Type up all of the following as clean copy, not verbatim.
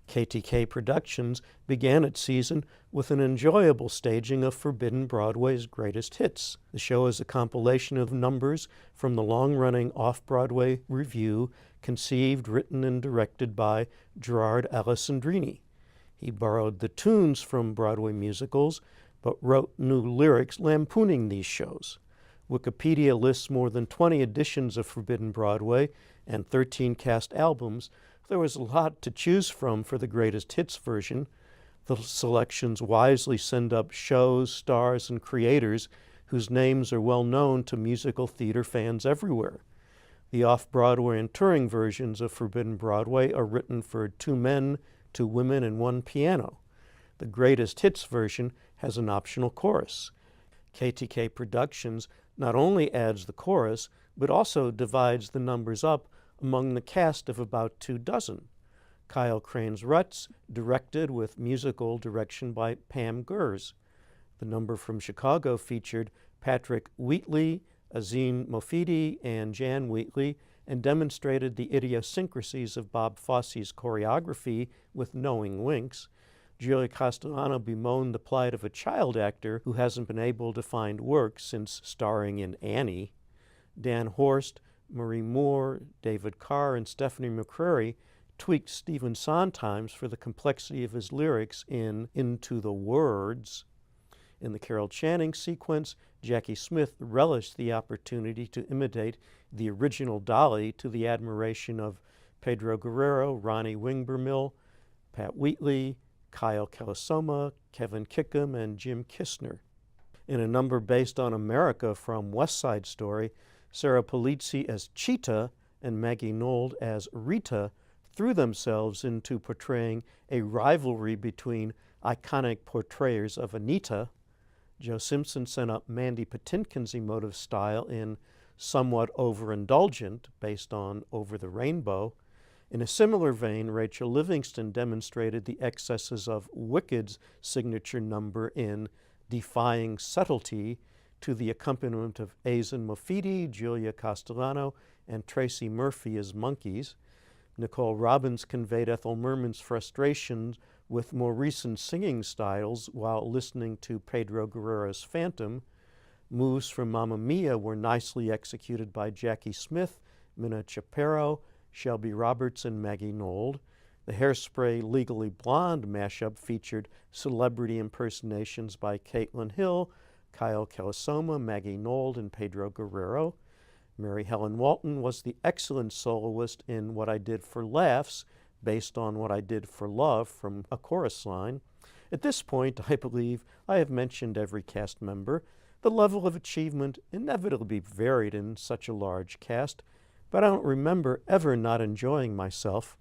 KTK Productions began its season with an enjoyable staging of Forbidden Broadway's greatest hits. The show is a compilation of numbers from the long-running off-Broadway revue conceived, written, and directed by Gerard Alessandrini. He borrowed the tunes from Broadway musicals, but wrote new lyrics lampooning these shows. Wikipedia lists more than 20 editions of Forbidden Broadway and 13 cast albums. There was a lot to choose from for the greatest hits version. The selections wisely send up shows, stars, and creators whose names are well known to musical theater fans everywhere. The off-Broadway and touring versions of Forbidden Broadway are written for 2 men, 2 women, and 1 piano. The greatest hits version has an optional chorus. KTK Productions not only adds the chorus, but also divides the numbers up among the cast of about 2 dozen. Kyle Cranes-Rutz directed with musical direction by Pam Gers. The number from Chicago featured Patrick Wheatley, Azine Mofidi, and Jan Wheatley, and demonstrated the idiosyncrasies of Bob Fosse's choreography with knowing winks. Julia Castellano bemoaned the plight of a child actor who hasn't been able to find work since starring in Annie. Dan Horst, Marie Moore, David Carr, and Stephanie McCrary tweaked Stephen Sondheim's for the complexity of his lyrics in Into the Words. In the Carol Channing sequence, Jackie Smith relished the opportunity to imitate the original Dolly to the admiration of Pedro Guerrero, Ronnie Wingbermill, Pat Wheatley, Kyle Kalasoma, Kevin Kickham, and Jim Kistner. In a number based on America from West Side Story, Sarah Polizzi as Cheetah and Maggie Nold as Rita threw themselves into portraying a rivalry between iconic portrayers of Anita. Joe Simpson sent up Mandy Patinkin's emotive style in Somewhat Overindulgent, based on Over the Rainbow. In a similar vein, Rachel Livingston demonstrated the excesses of Wicked's signature number in Defying Subtlety to the accompaniment of Azine Mofidi, Julia Castellano, and Tracy Murphy as monkeys. Nicole Robbins conveyed Ethel Merman's frustrations with more recent singing styles while listening to Pedro Guerrero's Phantom. Moves from Mamma Mia were nicely executed by Jackie Smith, Minna Chaparro, Shelby Roberts, and Maggie Nold. The Hairspray Legally Blonde mashup featured celebrity impersonations by Caitlin Hill, Kyle Kalasoma, Maggie Nold, and Pedro Guerrero. Mary Helen Walton was the excellent soloist in What I Did for Laughs, based on What I Did for Love from a chorus line. At this point, I believe I have mentioned every cast member. The level of achievement inevitably varied in such a large cast, but I don't remember ever not enjoying myself.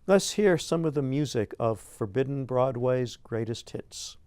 Let's hear some of the music of Forbidden Broadway's greatest hits.